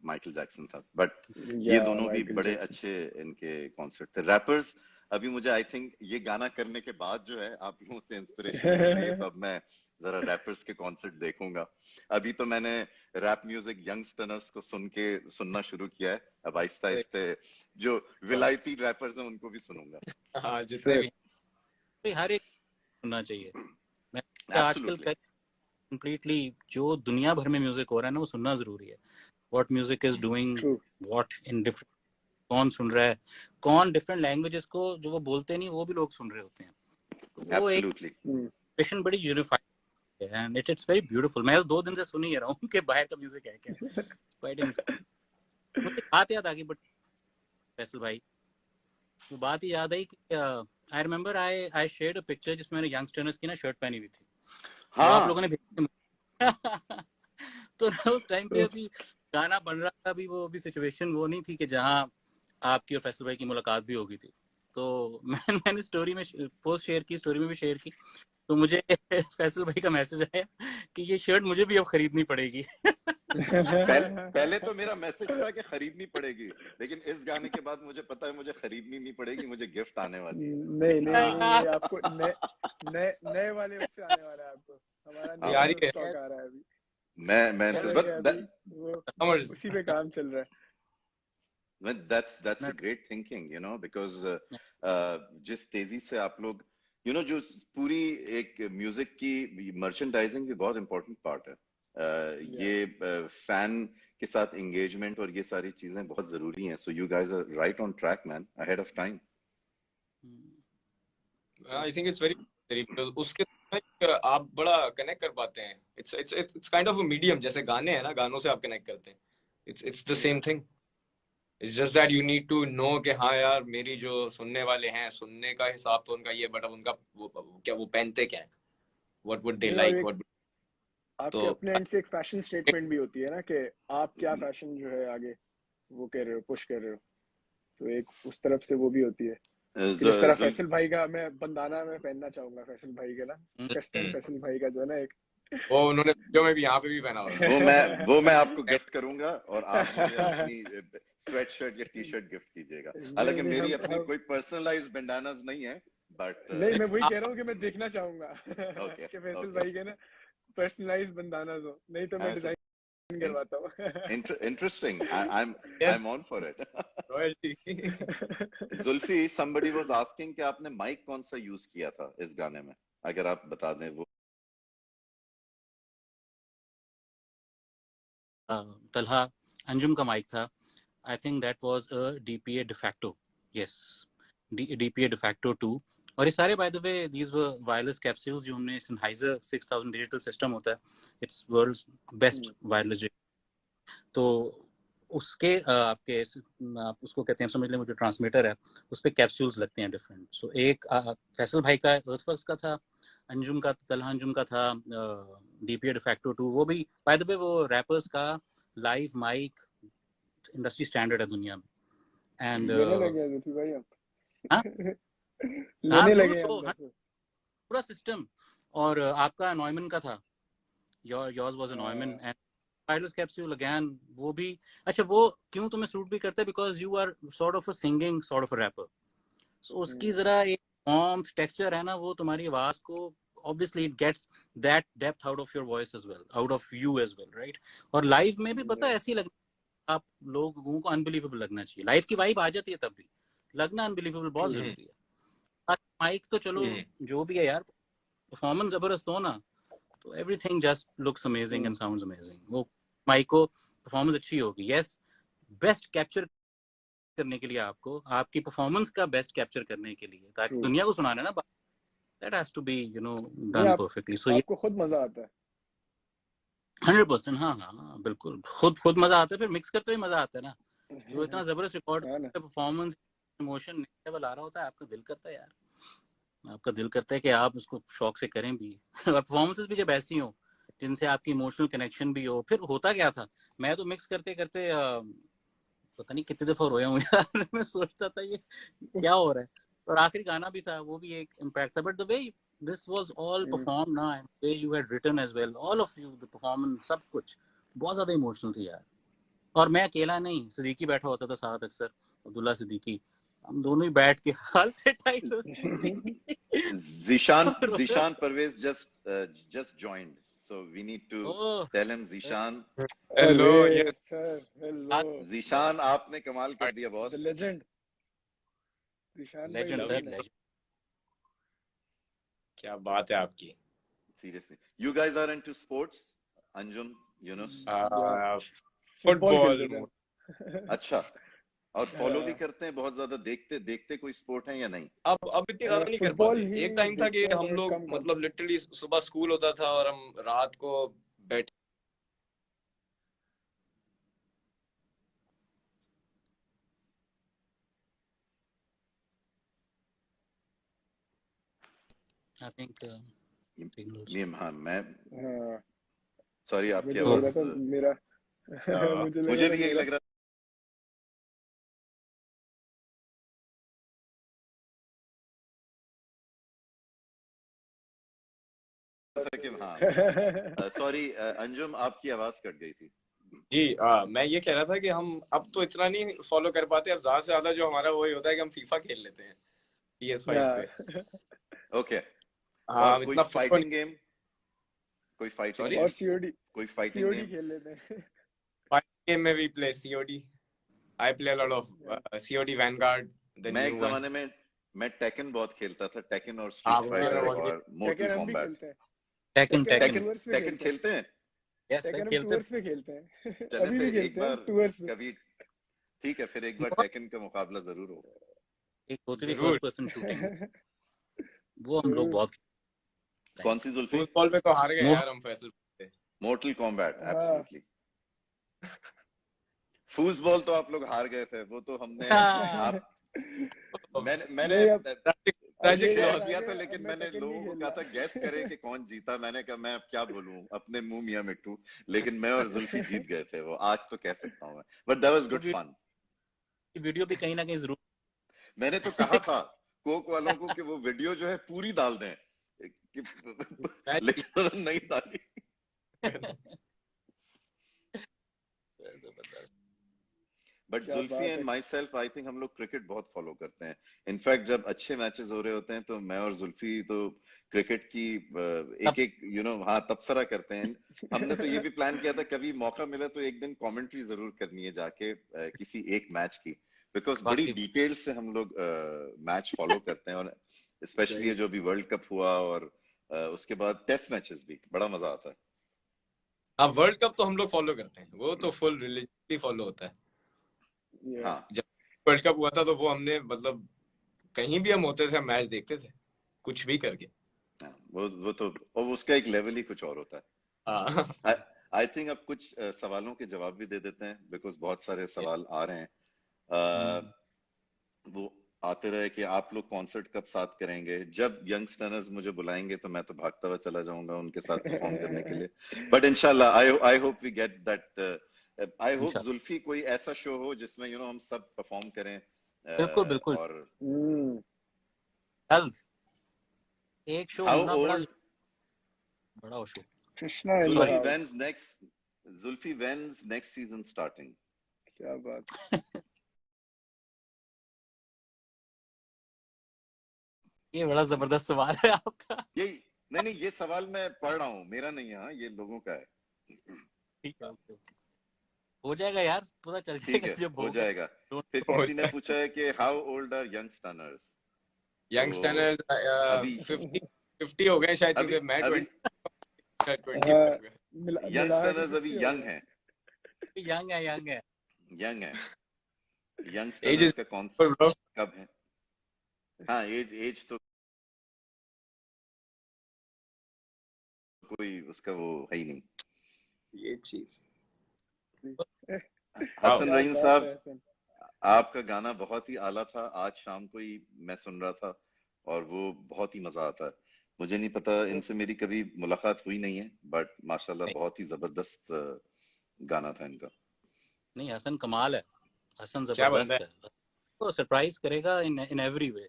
माइकल जैक्सन था, बट ये दोनों भी बड़े अच्छे इनके कॉन्सर्ट थे। रैपर्स अभी मुझे आई थिंक ये गाना करने के बाद जो है आप लोगों से इंस्पिरेशन मिल रही है, तो अब मैं जरा रैपर्स के कॉन्सर्ट देखूंगा। अभी तो मैंने रैप म्यूजिक यंगस्टर्स को सुनना शुरू किया है, अब आहिस्ता आहिस्ता जो विलायती रैपर्स हैं उनको भी सुनूंगा। हाँ, जितने भी हर एक सुनना चाहिए। मैं आजकल कंप्लीटली जो दुनिया भर में म्यूजिक हो रहा है ना वो सुनना जरूरी है। What music is doing what in different, कौन सुन रहा है, कौन डिफरेंट लैंग्वेजेस को जो वो बोलते नहीं वो भी लोग सुन रहे होते हैं। तो वो एक मिशन बड़ी यूनिफाइड है एंड इट्स वेरी ब्यूटीफुल। मैं 2 दिन से सुन ही रहा हूँ कि बाहर का म्यूजिक है क्या। क्वाइट मुझे बात याद आ गई, बट फैसल भाई वो बात ही याद आई कि I remember I shared a picture जिसमें मैंने यंगस्टर्स की ना शर्ट पहनी हुई थी। हाँ। तो आप लोगों ने तो उस टाइम पे अभी गाना बन रहा था, अभी वो अभी सिचुएशन वो नहीं थी कि जहाँ आपकी और फैसल भाई की मुलाकात भी होगी थी। तो मैंने स्टोरी में पोस्ट शेयर की, स्टोरी में भी शेयर की, तो मुझे फैसल भाई का मैसेज आया कि ये शर्ट मुझे भी अब खरीदनी पड़ेगी। पहले तो मेरा मैसेज था कि खरीदनी पड़ेगी, लेकिन इस गाने के बाद मुझे पता है मुझे खरीदनी नहीं पड़ेगी, मुझे गिफ्ट आने वाली है। नहीं, आपको नए वाले उससे आने वाला है आपको। हमारा नया स्टॉक आ रहा है अभी। मैं उसी पे काम चल रहा है। That's a great thinking, you know, because जिस तेजी से आप लोग जो पूरी एक म्यूजिक की मर्चेंडाइजिंग भी बहुत इंपॉर्टेंट पार्ट है। ये फैन के साथ एंगेजमेंट और ये सारी चीजें बहुत जरूरी हैं। So you guys are right on track man, ahead of time. I think it's very उसके आप बड़ा कनेक्ट कर पाते हैं। It's kind of a medium, जैसे गाने हैं ना, गानों से आप कनेक्ट करते हैं। It's the same thing. It's just that you need to know कि हाँ यार मेरी जो सुनने वाले हैं, सुनने का हिसाब तो उनका ये, बट अब उनका वो पहनते क्या है, what would they like, आपके अपने एंड से एक फैशन स्टेटमेंट भी होती है ना कि आप क्या फैशन जो है आगे वो कर रहे हो, पुश कर रहे हो, तो एक उस तरफ से वो भी होती है। जिस तरह फैसल भाई का मैं बंदाना में पहनना चाहूंगा, फैसल भाई का ना कस्टम फैसल भाई का जो है ना एक वो उन्होंने वीडियो में भी यहाँ पे भी पहना हुआ है। वो मैं आपको गिफ्ट करूंगा और आप मुझे अपनी स्वेट शर्ट या टी शर्ट गिफ्ट कीजिएगा। हालांकि मेरी अपनी कोई पर्सनलाइज बैंडानास नहीं है, बट नहीं, मैं वही कह रहा हूँ कि मैं देखना चाहूंगा ओके कि फैसल ओके भाई के ना पर्सनलाइज बंदानास हो, नहीं तो मैं डिजाइन करवाता हूँ। Interesting, I am on for it. Royalty. Zulfi, somebody was asking कि आपने माइक कौन सा यूज किया था इस गाने में, अगर आप बता दें वो। तलहा अंजुम का माइक था। I think that was a DPA de facto, yes, DPA de facto 2। और ये सारे bye the way these were wireless capsules जो हमने Sennheiser 6000 डिजिटल सिस्टम होता है, इट्स वर्ल्ड्स बेस्ट वायरलेस। तो उसके आपके आप उसको कहते हैं, समझ लें, जो ट्रांसमीटर है उस पे कैप्सूल्स लगते हैं डिफरेंट। सो एक फैसल भाई का अर्थवर्क्स का था, अंजुम का, तलहा अंजुम का था DPA de facto 2। वो भी बाय द वे वो रैपर्स का लाइव माइक इंडस्ट्री स्टैंडर्ड है दुनिया में। एंड लेने लगे जुल्फी भाई आप? हाँ लेने लगे जरूर, अंदर से पूरा सिस्टम। और आपका नॉयमन का था, yours was a Neumann and wireless capsule again. वो भी अच्छा, वो क्यों तुम्हें सूट भी करता है, because you are sort of a singing sort of a rapper. So उसकी जरा एक वार्मथ टेक्सचर है ना, वो तुम्हारी आवाज को obviously it gets that depth out of your voice as well, out of you as well, right? और लाइव में भी पता है ऐसी लग, आप लोगों को अनबिलीवेबल लगना चाहिए। लाइव की वाइब आ जाती है, तब भी लगना अनबिलीवेबल बहुत जरूरी है। माइक तो चलो जो भी है यार, परफॉर्मेंस जबरदस्त हो ना तो everything just looks amazing and sounds amazing. वो माइक को परफॉर्मेंस अच्छी होगी, यस, बेस्ट कैप्चर करने के लिए, आपको आपकी परफॉर्मेंस का बेस्ट कैप्चर करने के लिए, ताकि दुनिया को सुनाना ना, that has to be done perfectly। So आपको खुद मजा आता है? 100%। हाँ हाँ बिल्कुल, खुद मजा आता है, फिर मिक्स करते हुए मजा आता है ना। जो इतना जबरदस्त रिकॉर्ड परफॉर्मेंस इमोशन लेवल आ रहा होता है, आपका दिल करता है यार, आपका दिल करता है कि आप उसको शौक से करें भी। और परफॉर्मेंसेस भी जब ऐसी हो जिनसे आपकी इमोशनल कनेक्शन भी हो। फिर होता क्या था, मैं तो मिक्स करते करते पता नहीं कितने दफा रोया हूँ यार। मैं सोचता था ये क्या हो रहा है। और आखिरी गाना भी था, वो भी एक इम्पैक्ट था। But the way this was all perform ना, and way you had written as well, all of you, the performance, सब कुछ बहुत ज्यादा इमोशनल थी यार। और मैं अकेला नहीं, सिद्दीकी बैठा होता था साथ अक्सर, अब्दुल्ला सिद्दीकी, हम दोनों ही बैठ के हालते टाइट होती। Zishan Parvez just joined, so we need to tell him, Zishan. Hello, yes sir, hello Zishan, आपने कमाल कर दिया बॉस। द लेजेंड ज़ीशान भाई, लेजेंड सर, लेजेंड। क्या बात है आपकी। Seriously, you guys are into sports, Anjum, Yunus? Football. अच्छा, और फॉलो भी करते हैं बहुत ज्यादा, देखते कोई स्पोर्ट है या नहीं? अब इतनी ज्यादा नहीं कर पाते। एक टाइम था कि हम लोग मतलब लिटरली सुबह स्कूल होता था और हम रात को बैठे आई थिंक मैं सॉरी, आपकी आवाज मेरा मुझे भी यही लग रहा था कि हाँ, सॉरी अंजुम, आपकी आवाज कट गई थी। जी। मैं ये कह रहा था कि हम अब तो इतना नहीं फॉलो कर पाते। अब ज्यादा से ज्यादा जो हमारा वही होता है कि हम फीफा खेल लेते हैं PS5 पे। ओके। हाँ, कोई इतना फाइटिंग गेम, कोई फाइटिंग और COD, कोई फाइटिंग गेम खेल लेते हैं। फाइटिंग गेम में भी play COD। I play a lot of COD Vanguard. मैं एक जमाने में मैं टेकन बहुत खेलता था, टेकन और स्ट्रीट फाइटर और मोर्टल कॉम्बैट। टेकन खेलते हैं? यस सर, खेलते टूर्स पे खेलते हैं। चले अभी भी फिर एक खेलते हैं बार टूर्स पे। कभी, ठीक है, फिर एक बार टेकन का मुकाबला जरूर होगा। एक होती थी फर्स्ट पर्सन शूटिंग, वो हम लोग बहुत। कौन सी जुल्फी? फुटबॉल में तो हार गए यार हम फैसल पे। Mortar combat, absolutely. फूसबॉल तो आप लोग हार गए थे, वो तो हमने मैंने शेयर किया था, लेकिन मैंने लोगों को कहा था गैस करे कि कौन जीता। मैंने कहा मैं अब क्या बोलूं अपने मुंह मियां मिट्टू, लेकिन मैं और जुल्फी जीत गए थे। वो आज तो कह सकता हूं मैं, but that was good fun. Video भी कहीं ना कहीं जरूर, मैंने तो कहा था कोक वालों को कि वो वीडियो जो है पूरी डाल दें, लेकिन नहीं डाली। जबरदस्त। बट क्या जुल्फी बात एंड है। माई सेल्फ आई थिंक हम लोग क्रिकेट बहुत फॉलो करते हैं। इनफैक्ट जब अच्छे मैचेस हो रहे होते हैं तो मैं और जुल्फी तो क्रिकेट की एक एक हाँ तबसरा करते हैं। हमने तो ये भी प्लान किया था कभी मौका मिला तो एक दिन कमेंट्री जरूर करनी है जाके किसी एक मैच की, बिकॉज बड़ी वाकई डिटेल से हम लोग मैच फॉलो करते हैं। और स्पेशली सही। जो भी वर्ल्ड कप हुआ और उसके बाद टेस्ट मैचेस भी बड़ा मजा आता है। हाँ, वर्ल्ड कप तो हम लोग फॉलो करते हैं, वो तो फुल रिलीजियसली फॉलो होता है। Yeah. हाँ जब वर्ल्ड कप हुआ था तो वो हमने मतलब कहीं भी हम होते थे हम मैच देखते थे, कुछ भी करके। हाँ, वो तो और उसका एक लेवल ही कुछ और होता है। हाँ आई थिंक अब कुछ सवालों के जवाब भी दे देते हैं, बिकॉज बहुत सारे सवाल आ रहे हैं। अ, वो आते रहे कि आप लोग कॉन्सर्ट कब साथ करेंगे। जब यंगस्टर्स मुझे बुलाएंगे तो मैं तो भागता हुआ चला जाऊंगा उनके साथ परफॉर्म करने के लिए। बट इंशाल्लाह I hope we get that. I hope इंशाल्लाह, जुल्फी कोई ऐसा शो हो जिसमें हम सब परफॉर्म करें। बिल्कुल बिल्कुल। और हम्म। जल्द एक शो हाउ होना बड़ा ओल्ड बड़ा हो show. Krishna in the Zulfi sorry, house. when's next season starting? क्या बात। ये बड़ा जबरदस्त सवाल है आपका। ये नहीं ये सवाल मैं पढ़ रहा हूँ, मेरा नहीं है, हाँ, ये लोगों का है। ठीक है, ओके ओके, हो जाएगा यार, पता चल ठीक जाएगा है, जब हो होगा। जाएगा। Don't- फिर हो किसी ने जाए। पूछा है कि how old are youngsters. Youngster तो अभी 50 हो गए शायद, अभी क्योंकि मैं अभी 20 हाँ, तक। मिला के यंगस्टर्स अभी 50 हो यंग गए। है, यंग है, यंग है। यंग है। एज यंगस्टर्स इज का कौन ब्रो। कब है? हाँ, एज एज तो कोई उसका वो है ही नहीं। ये चीज वाओ। हसन क्या रहीम बात साहब, है हसन। आपका गाना बहुत ही आला था। आज शाम को ही मैं सुन रहा था और वो बहुत ही मजा आता है। मुझे नहीं पता, इनसे मेरी कभी मुलाकात हुई नहीं है, बट माशाल्लाह नहीं, बहुत ही जबरदस्त गाना था इनका। नहीं, हसन कमाल है, हसन क्या बंदा जबरदस्त है। वो सरप्राइज करेगा इन इन एवरी वे।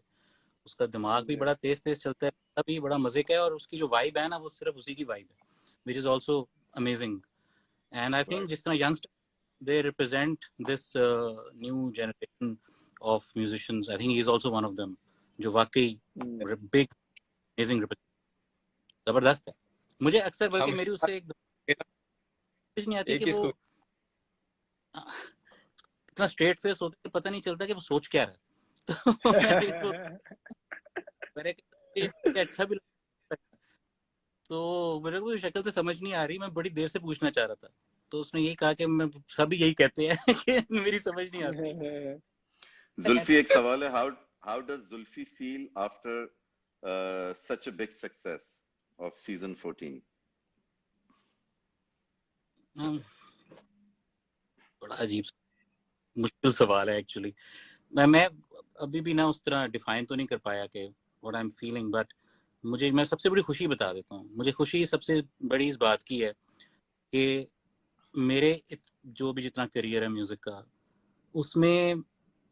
उसका दिमाग भी बड़ा तेज तेज चलता है, तभी बड़ा मजे का है, और उसकी जो वाइब है ना, वो सिर्फ उसी की वाइब है, which is also amazing. And I think right. जिस तरह youngster they represent this new generation of musicians. I think he is also one of them, जो वाकई big amazing जबरदस्त है। मुझे अक्सर बल्कि हम मेरी उससे एक चीज नहीं आती एक कि ही वो सोच। इतना स्ट्रेट फेस होता है, पता नहीं चलता कि वो सोच क्या रहा है। तो मैं इसको मेरे अच्छा भी लगता है। तो मेरे को शक्ल से समझ नहीं आ रही, मैं बड़ी देर से पूछना चाह रहा था, तो उसने यही कहा कि मैं सभी यही कहते हैं कि मेरी समझ नहीं आती। जुल्फी, एक सवाल है, how does Zulfi feel after such a big success off season 14? बड़ा अजीब मुश्किल सवाल है एक्चुअली। मैं अभी भी ना उस तरह डिफाइन तो नहीं कर पाया कि what I am feeling, but मैं सबसे बड़ी खुशी बता देता हूँ। मुझे खुशी सबसे बड़ी इस बात की है कि मेरे जो भी जितना करियर है म्यूजिक का, उसमें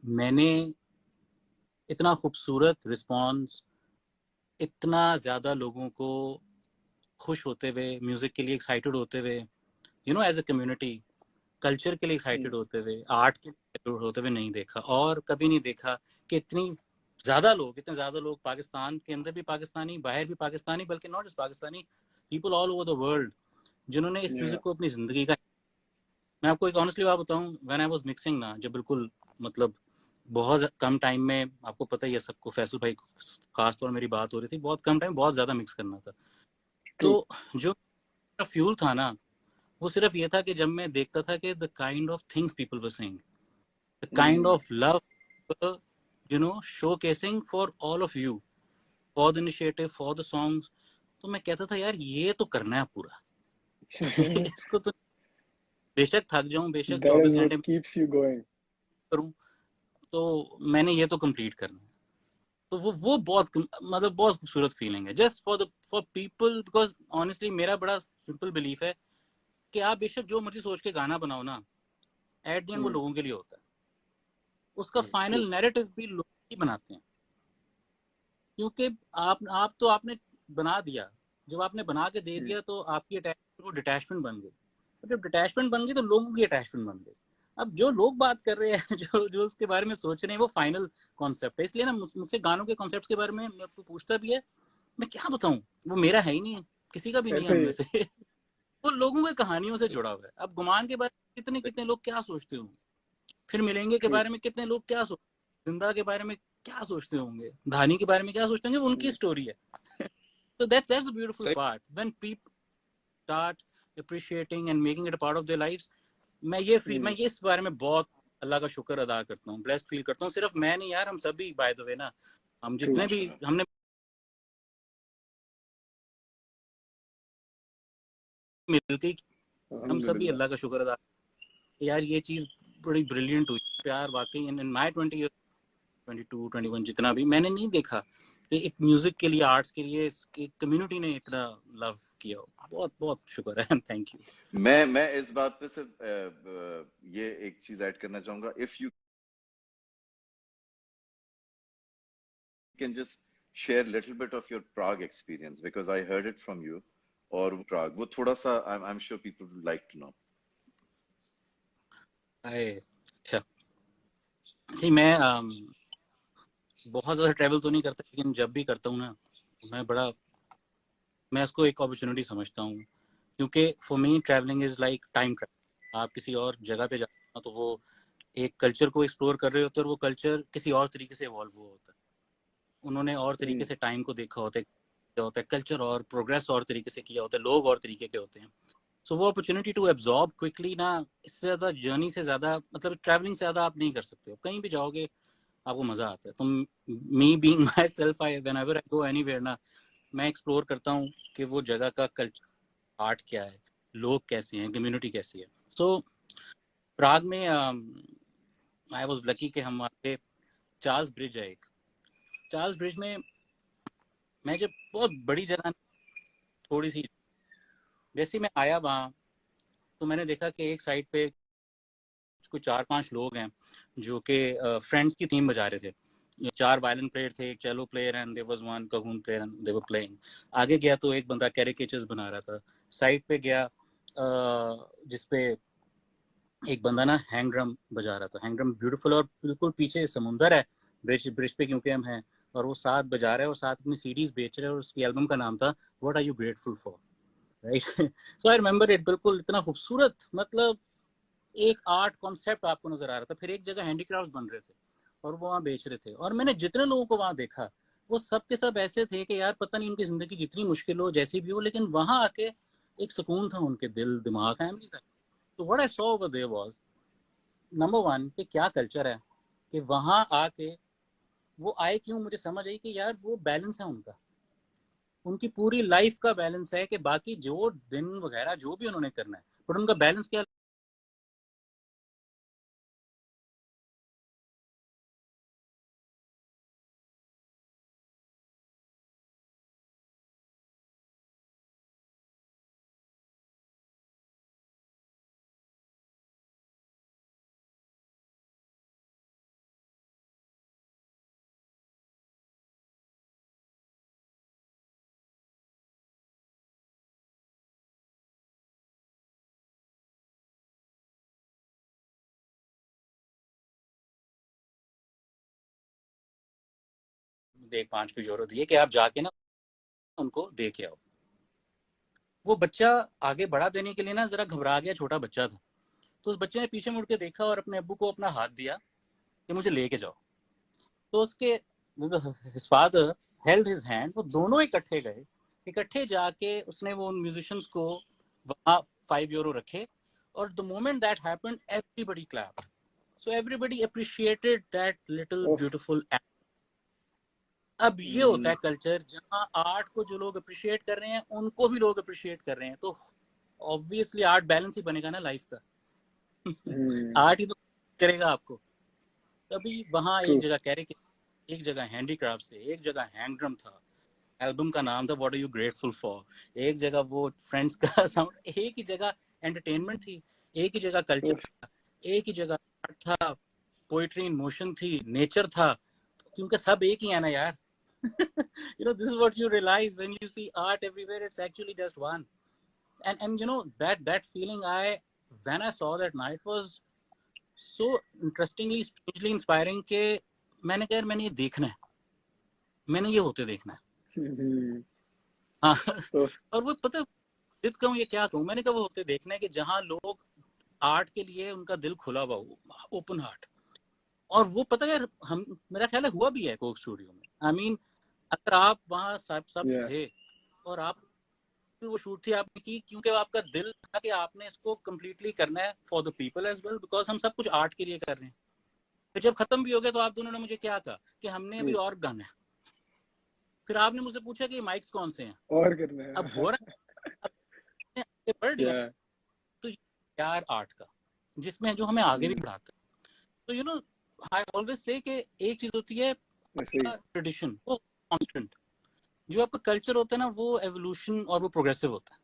मैंने इतना खूबसूरत रिस्पॉन्स, इतना ज़्यादा लोगों को खुश होते हुए, म्यूजिक के लिए एक्साइटेड होते हुए, एज अ कम्युनिटी कल्चर के लिए एक्साइटेड होते हुए, आर्ट के लिए excited होते हुए नहीं देखा, और कभी नहीं देखा कि इतने ज़्यादा लोग पाकिस्तान के अंदर भी पाकिस्तानी, बाहर भी पाकिस्तानी, बल्कि not just Pakistani, people all over the world, जिन्होंने इस म्यूजिक को अपनी ज़िंदगी का। मैं आपको एक ऑनेस्टली बात बताऊं, व्हेन आई वाज मिक्सिंग ना, जब बिल्कुल मतलब बहुत कम टाइम में, आपको पता ही है सबको, फैसल भाई खास तौर मेरी बात हो रही थी, बहुत कम टाइम बहुत ज़्यादा मिक्स करना था। तो जो फ्यूल था ना, वो सिर्फ ये था कि जब मैं देखता था कि the kind of things people were saying, the kind of love, showcasing for all of you, for the initiative, for the songs. तो मैं कहता था यार ये तो करना है पूरा। इसको तो बेशक थक जाऊं, बेशक That 24 is what घंटे keeps you going. करूं, तो मैंने ये तो कंप्लीट करना है। तो वो बहुत मतलब बहुत खूबसूरत फीलिंग है, just for people, because honestly मेरा बड़ा सिंपल बिलीफ है कि आप बेशक जो मर्जी सोच के गाना बनाओ ना, एट द एंड वो लोगों के लिए होता है। उसका फाइनल नैरेटिव भी लोग ही बनाते हैं, क्योंकि आप तो आपने बना दिया, जब आपने बना के दे दिया तो आपकी अटैचमेंट वो डिटैचमेंट बन गई। जब डिटैचमेंट बन गई तो लोगों की अटैचमेंट बन गई। अब जो लोग बात कर रहे हैं, जो जो उसके बारे में सोच रहे हैं, वो फाइनल कॉन्सेप्ट है। इसलिए ना मुझसे गानों के कॉन्सेप्ट के बारे में कोई पूछता भी है, मैं क्या बताऊं, वो मेरा है ही नहीं है, किसी का भी नहीं है उनमें से। वो लोगों की कहानियों से जुड़ा हुआ है। अब गुमान के बारे में कितने कितने लोग क्या सोचते होंगे, फिर मिलेंगे के बारे में कितने लोग क्या सोचते, जिंदा के बारे में क्या सोचते होंगे, धानी के बारे में क्या सोचते होंगे, उनकी स्टोरी है। So that's the beautiful part when people start appreciating and making it a part of their lives. मैं ये इस बारे में बहुत अल्लाह का शुक्र अदा करता हूँ, ब्लेस्ड फील करता हूँ। सिर्फ मैं नहीं यार, हम सभी बाय द वे ना, हम जितने भी हमने मिलके, हम सभी अल्लाह का शुक्र अदा यार, ये चीज बड़ी ब्रिलियंट हुई प्यार वाकई। इन माय 20 ईयर 22 21 जितना भी मैंने नहीं देखा कि एक म्यूजिक के लिए, आर्ट्स के लिए एक कम्युनिटी ने इतना लव किया। बहुत बहुत शुक्र है, थैंक यू। मैं इस बात पे सिर्फ ये एक चीज ऐड करना चाहूंगा, if you can just share little bit of your Prague experience, because I heard it from you, और प्राग वो थोड़ा सा I am sure people would like to know. अच्छा जी, मैं बहुत ज्यादा ट्रैवल तो नहीं करता, लेकिन जब भी करता हूँ ना, मैं इसको एक अपॉर्चुनिटी समझता हूँ, क्योंकि for me travelling is like time travel. आप किसी और जगह पे जाते हो तो वो एक कल्चर को एक्सप्लोर कर रहे होते हैं, और वो कल्चर किसी और तरीके से इवॉल्व हुआ होता है, उन्होंने और तरीके से टाइम को देखा होता है, कल्चर और प्रोग्रेस और तरीके से किया होता है, लोग और तरीके के होते हैं। सो वो अपॉर्चुनिटी टू एब्जॉर्ब क्विकली ना, इससे ज्यादा जर्नी से ज्यादा, मतलब ट्रैवलिंग से ज्यादा आप नहीं कर सकते हो। कहीं भी जाओगे आपको मजा आता है। तो me being my self, whenever I go anywhere ना, मैं एक्सप्लोर करता हूँ कि वो जगह का कल्चर, आर्ट क्या है, लोग कैसे हैं, कम्युनिटी कैसी है। सो प्राग में आई वाज लकी कि हम वहाँ पे चार्ल्स ब्रिज है एक, चार्ल्स ब्रिज में मैं जब, बहुत बड़ी जगह, थोड़ी सी, जैसे मैं आया वहाँ तो मैंने देखा कि एक साइड पे कुछ 4-5 लोग हैं जो कि फ्रेंड्स की थीम बजा रहे थे। 4 वायलिन प्लेयर थे, एक cello player and there was one कगून player and they were playing. आगे गया तो एक बंदा कैरिकेचर्स बना रहा था। साइड पे गया जिसपे एक बंदा ना हैंग ड्रम बजा रहा था। हैंग ड्रम ब्यूटीफुल, और बिल्कुल पीछे समुंदर है ब्रिज पे, क्योंकि हम हैं, और वो साथ बजा रहे हैं और साथ अपनी सीडीज बेच रहे हैं, और उसकी एल्बम का नाम था what are you grateful for, right. So I remember it, बिल्कुल इतना खूबसूरत, मतलब एक आर्ट कॉन्सेप्ट आपको नजर आ रहा था। फिर एक जगह हैंडीक्राफ्ट बन रहे थे और वो वहाँ बेच रहे थे, और मैंने जितने लोगों को वहाँ देखा वो सब के सब ऐसे थे कि यार पता नहीं उनकी जिंदगी जितनी मुश्किल हो, जैसी भी हो, लेकिन वहाँ आके एक सुकून था उनके दिल दिमाग, फैमिली था। तो what I saw over there was number 1 कि क्या कल्चर है, कि वहाँ आके वो आए क्यों, मुझे समझ आई कि यार वो बैलेंस है उनका, उनकी पूरी लाइफ का बैलेंस है, कि बाकी जो दिन वगैरह जो भी उन्होंने करना है, पर उनका बैलेंस क्या, देख 5 की जरूरत है कि आप जाके ना उनको दे के आओ। वो बच्चा आगे बढ़ा देने के लिए ना जरा घबरा गया, छोटा बच्चा था, तो उस बच्चे ने पीछे मुड़ के देखा और अपने अब्बू को अपना हाथ दिया कि मुझे लेके जाओ। तो उसके his father held his hand, वो दोनों इकट्ठे गए, इकट्ठे जाके उसने वो उन म्यूजिशियंस को वहाँ 5 यूरो रखे, और the moment that happened everybody clapped, so everybody appreciated that little beautiful act. अब ये होता है कल्चर, जहाँ आर्ट को जो लोग अप्रिशिएट कर रहे हैं उनको भी लोग अप्रिशिएट कर रहे हैं, तो ऑब्वियसली आर्ट बैलेंस ही बनेगा ना लाइफ का। आर्ट ही तो करेगा आपको। तभी वहाँ एक जगह कैरिक, एक जगह हैंडीक्राफ्ट से, एक जगह हैंग ड्रम था, एल्बम का नाम था what are you grateful for, एक जगह वो फ्रेंड्स का साउंड, एक ही जगह एंटरटेनमेंट थी, एक ही जगह कल्चर था, एक ही जगह आर्ट था, पोइट्री इन मोशन थी, नेचर था, क्योंकि सब एक ही है ना यार। you know, this is what you realize when you see art everywhere, it's actually just one. and you know that feeling when I saw that night was so interestingly strangely inspiring कि मैंने कहा यार मैंने ये देखना है, मैंने ये होते देखना है। हाँ तो और वो पता जिद कहूँ ये क्या कहूँ, मैंने कहा वो होते देखना है कि जहाँ लोग आर्ट के लिए उनका दिल खुला हुआ हो, ओपन हार्ट। और वो पता है हम मेरा ख्याल है हुआ भी है कोक स्टूडियो में। आई मीन अगर आप वहाँ सब yeah. थे और आप वो शूट थी आपने की क्योंकि आपका दिल था कि आपने इसको कम्प्लीटली करना है for the people as well, because हम सब कुछ आर्ट के लिए कर रहे हैं। फिर जब खत्म भी हो गया तो आप दोनों ने मुझे क्या कहा कि हमने अभी और गाना है। फिर आपने मुझसे पूछा कि माइक्स कौन से हैं और करना है। अब हो रहा है, अब बढ़ रही है yeah. तो यार आर्ट का जिसमें जो हमें आगे भी बढ़ाता है। तो you know I always say कि एक चीज होती है ट्रेडिशन, वो कांस्टेंट, जो आपका कल्चर होता है ना वो एवोल्यूशन और वो प्रोग्रेसिव होता है।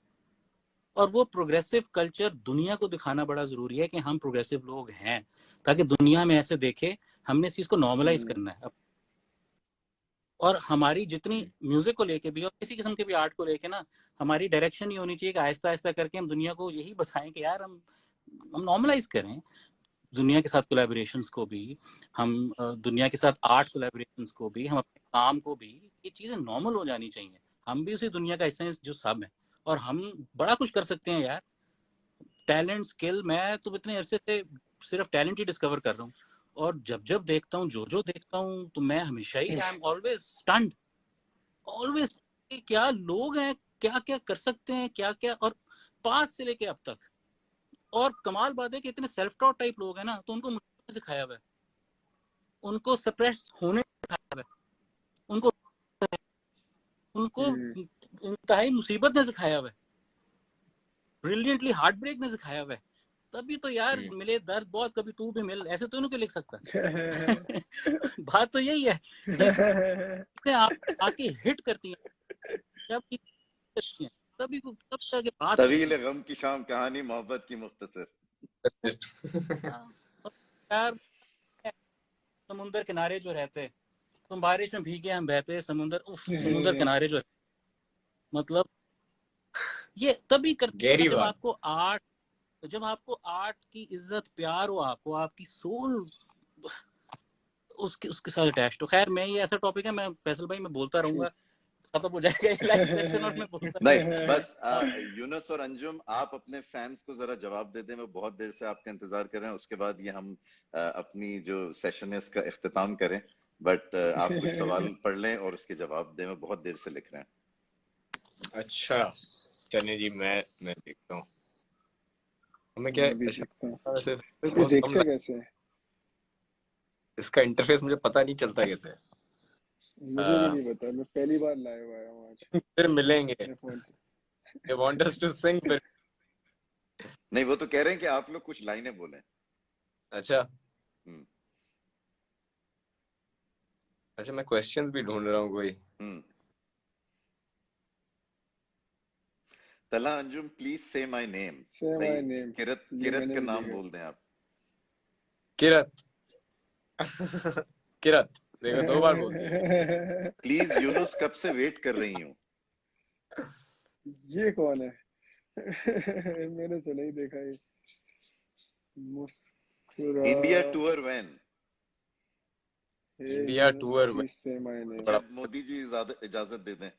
और वो प्रोग्रेसिव कल्चर दुनिया को दिखाना बड़ा जरूरी है कि हम प्रोग्रेसिव लोग हैं, ताकि दुनिया में ऐसे देखे हमने इस चीज को नॉर्मलाइज करना है। और हमारी जितनी म्यूजिक को लेके भी और किसी किस्म के भी आर्ट को लेके ना हमारी डायरेक्शन ये होनी चाहिए कि आहिस्ता आहिस्ता करके हम दुनिया को यही बताएं कि यार हम नॉर्मलाइज करें दुनिया के साथ कोलैबोरेशंस को भी, हम दुनिया के साथ आर्ट कोलैबोरेशंस को भी, हम अपने काम को भी, ये चीजें नॉर्मल हो जानी चाहिए। हम भी उसी दुनिया का हिस्सा हैं जो सब है और हम बड़ा कुछ कर सकते हैं यार। टैलेंट स्किल, मैं तो इतने अरसे से सिर्फ टैलेंट ही डिस्कवर कर रहा हूँ और जब जब देखता हूँ जो देखता हूँ तो मैं हमेशा ही I am always stunned, always क्या लोग हैं, क्या क्या कर सकते हैं, क्या क्या, और पास से लेके अब तक। और कमाल बात है कि इतने सेल्फ टॉट टाइप लोग हैं ना, तो उनको मुझे सिखाया हुआ है, उनको सप्रेस होने सिखाया हुआ है, उनको इंतहाई मुसीबत ने सिखाया हुआ है, ब्रिलियंटली हार्ट ब्रेक ने सिखाया हुआ है। तभी तो यार मिले दर्द बहुत कभी तू भी मिल, ऐसे तो इन्हों लिख सकता बात तो यही है कि आके हिट करती हैं जब करती हैं तभी तब बात तवील गम की शाम कहानी मोहब्बत की मुख्तसर। यार समुंदर किनारे जो रहते, तुम बारिश में भीगे हम बहते, समुंदर उफ समुंदर किनारे जो मतलब ये तभी करते हैं जब आपको आर्ट की इज्जत प्यार हो, आपको आपकी सोल उसके साथ अटैच। तो खैर मैं ये ऐसा टॉपिक है, मैं फैसल भाई मैं बोलता रहूंगा, खत्म हो जाएगा लाइव सेशन और मैं बोलता नहीं बस यूनुस और अंजुम आप अपने फैंस को जरा जवाब दे दें, मैं बहुत देर से आपका इंतजार कर रहे हैं। उसके बाद ये हम अपनी जो सेशन है इसका इख्तिताम करें, बट आप कुछ सवाल पढ़ लें और उसके जवाब दें, मैं बहुत देर से लिख रहे हैं। अच्छा चलिए जी, मैं देखता हूँ हमें क्या वैसे देखते कैसे है इसका इंटरफेस मुझे पता नहीं चलता कैसे। मुझे भी नहीं पता, मैं पहली बार लाइव आया हूँ आज। फिर मिलेंगे They want us to sing फिर। नहीं वो तो कह रहे हैं कि आप लोग कुछ लाइनें बोलें। अच्छा अच्छा मैं क्वेश्चंस भी ढूंढ रहा हूँ कोई। तला अंजुम प्लीज से माय नेम। किरत का नाम बोल दें आप। किरत किरत देखो 2 बार बोल दिया। प्लीज यूनुस कब से वेट कर रही हूँ। ये कौन है मैंने तो नहीं देखा ये। India tour when. India tour जब मोदी जी इजाजत दे दें।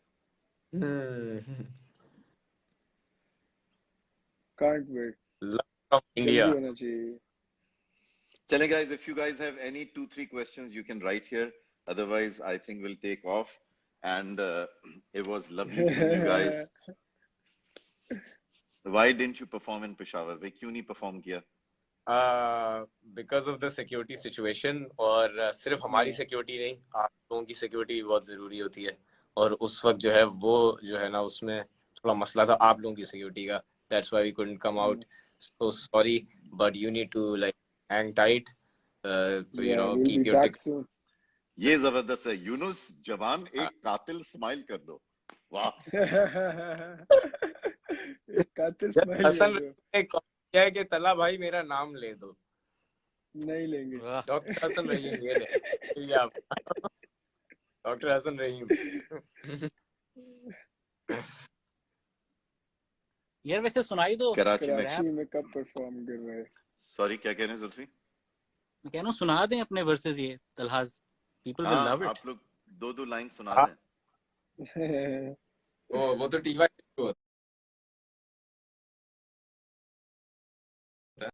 Can't wait. Love India. होना चाहिए। चले guys, if you guys have any 2-3 questions you can write here, otherwise I think we'll take off, and it was lovely seeing you guys. Why didn't you perform in Peshawar? भाई क्यों नहीं perform किया? Because of the security situation, और सिर्फ हमारी security नहीं, आप लोगों की सिक्योरिटी बहुत जरूरी होती है, और उस वक्त जो है वो जो है ना उसमें थोड़ा मसला था आप लोगों की सिक्योरिटी का। That's why we couldn't come out. So sorry, but you need to like hang tight. You know, keep your soon. ये जबरदस्त है यूनुस जवान, एक कातिल स्माइल कर दो। वाह एक कातिल स्माइल क्या है कि तला भाई मेरा नाम ले दो। नहीं लेंगे। डॉक्टर हसन रहीम ये ले आप डॉक्टर हसन रहीम। यार वैसे सुनाई दो। कराची में कराची में कब परफॉर्म कर रहे हैं? सॉरी क्या कह रहे हैं जुल्फी? मैं कह रहा हूँ सुना दें अपने वर्सेस ये तलहाज, पीपल विल हाँ लव इट। आप लोग दो लाइन सुना हाँ। दें। वो तो टीवाई होता है।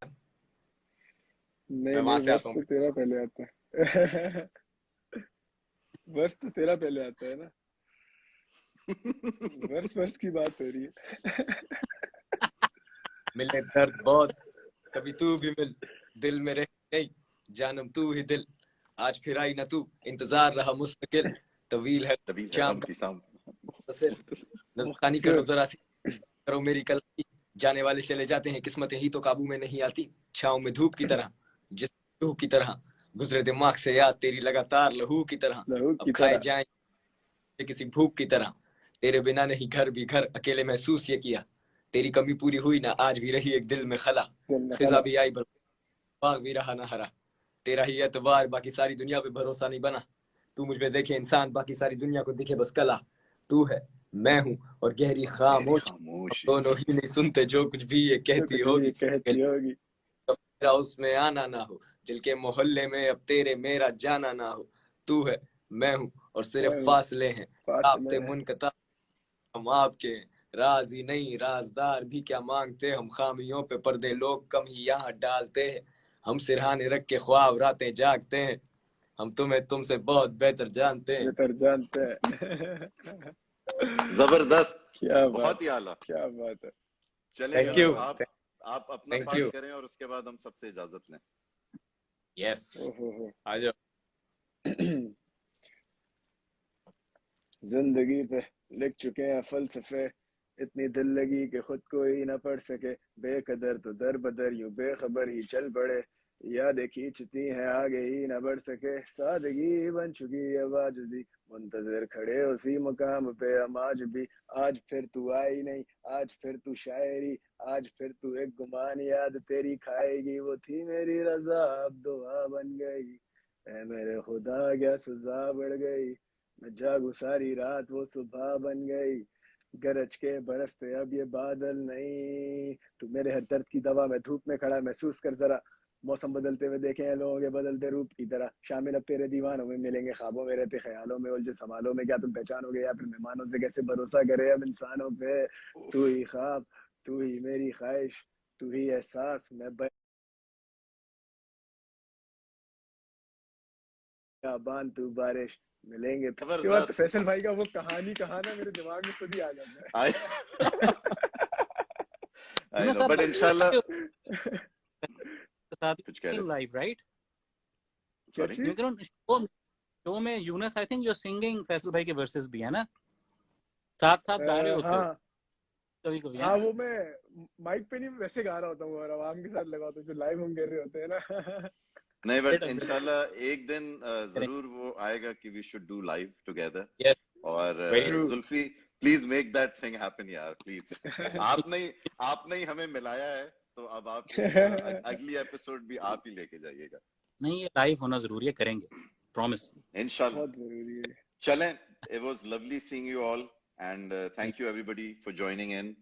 नहीं मैं वहां नहीं, से वर्ष आता तो हूँ। तेरा पहले आता है। वर्ष तो तेरा पहले आता है ना, वर्ष की बात हो रही है। मिले दर्द बहुत, कभी तू भी मिल, दिल में रह नहीं जानम तू ही दिल, आज फिर आई ना तू, इंतजार रहा मुस्तकिल, तवील है तभी है शाम गम का की शाम। मुंतसिर, नजरखानी करो मुख्तसर। जरा सी, करो मेरी कल, जाने वाले चले जाते हैं, किस्मतें ही तो काबू में नहीं आती, छाँव में धूप की तरह, जिस रूह की तरह, गुजरे दिमाग से याद तेरी लगातार लहू की तरह, लहू अब की खाए तरह। जाएं किसी भूख की तरह, तेरे बिना नहीं घर भी घर, अकेले महसूस ये किया, तेरी कमी पूरी हुई ना आज भी रही एक दिल में खला, दिल में खिजा खला। भी आई बाग भी रहा ना हरा, तेरा ही एतबार बाकी सारी दुनिया पे भरोसा नहीं बना, तू मुझ में देखे इंसान बाकी सारी दुनिया को दिखे बस कला, तू है मैं हूँ और गहरी गहरी खामोश, अब खामोशी। दोनों ही नहीं सुनते जो कुछ भी ये जो कहती कुछ भी ये होगी, कहती होगी। कब मेरा उसमें आना ना हो, दिल के मोहल्ले में अब तेरे मेरा जाना ना हो, तू है मैं हूँ और सिर्फ मैं हूँ, फासले हैं, फासले आपते हैं। मुनक़ता हम आपके हैं, राज ही नहीं राजदार भी क्या मांगते, हम खामियों पे पर्दे लोग कम ही यहाँ डालते हैं, हम सिरहाने रख के ख्वाब रातें जागते हैं, हम तुम्हें तुमसे बहुत बेहतर जानते हैं। बेहतर जानते हैं। जबरदस्त, क्या बात, बहुत ही आला। क्या बात है। चले थैंक क्या यू। अब बात। आप अपना थैंक पार्ट यू। करें और उसके बाद हम सबसे इजाजत लें। यस, ओहो। आ जाओ। जिंदगी पे लिख चुके हैं फलसफे, इतनी दिल लगी कि खुद को ही न पढ़ सके, बेकदर तो दर बदर यूं बेखबर ही चल पड़े, यादें खींचती हैं आगे ही न बढ़ सके, सादगी बन चुकी है वाजिदी, मुंतजर खड़े उसी मकाम पे हम आज भी, आज फिर तू आई नहीं, आज फिर तू शायरी, आज फिर तू एक गुमान याद तेरी खाएगी, वो थी मेरी रजा अब दुआ बन गई, ऐ मेरे खुदा क्या सजा बढ़ गई, मैं जागू सारी रात वो सुबह बन गई, गरज के बरसते अब ये बादल नहीं, तू मेरे हर दर्द की दवा, मैं धूप में खड़ा महसूस कर जरा, मौसम बदलते हुए देखे हैं लोगों के बदलते रूप की तरह, शामिल अब तेरे दीवानों में मिलेंगे, ख्वाबों में रहते ख्यालों में उलझे सवालों में, क्या तुम पहचानोगे या फिर मेहमानों से कैसे भरोसा करे अब इंसानों पे, तू ही ख्वाब, तू ही मेरी ख्वाहिश, तू ही एहसास, मैं बान तू बारिश, मिलेंगे। उसके बाद तो जबरदस्त। फैसल भाई का वो कहानी कहाना मेरे दिमाग में खुद ही आ जाता आई आई यूनुस नो, आप बट इंशाल्लाह। है। साथ कुछ कह रहे थे? क्या लाइव राइट? सॉरी। चीज? शो में यूनुस आई थिंक जो सिंगिंग फैसल भाई के वर्सेस भी है ना, साथ साथ गा रहे होते हो हाँ कभी कभी, है हाँ, ना? वो मैं माइक पे नहीं वैसे गा रहा होता हूँ और आवाम के साथ लगा होता हूँ, जो लाइव हम कर रहे होते हैं ना। नहीं, बट Great, इंशाल्लाह एक दिन correct. जरूर वो आएगा कि we should do live together. Yes, और very True. Zulfi please make that thing happen यार, प्लीज। आपने ही हमें मिलाया है, तो अब आप अगली एपिसोड भी आप ही लेके जाइएगा। नहीं, ये लाइव होना जरूरी है, करेंगे, प्रॉमिस। इंशाल्लाह। बहुत जरूरी है। चलें, it was lovely seeing you all and thank you everybody for joining in.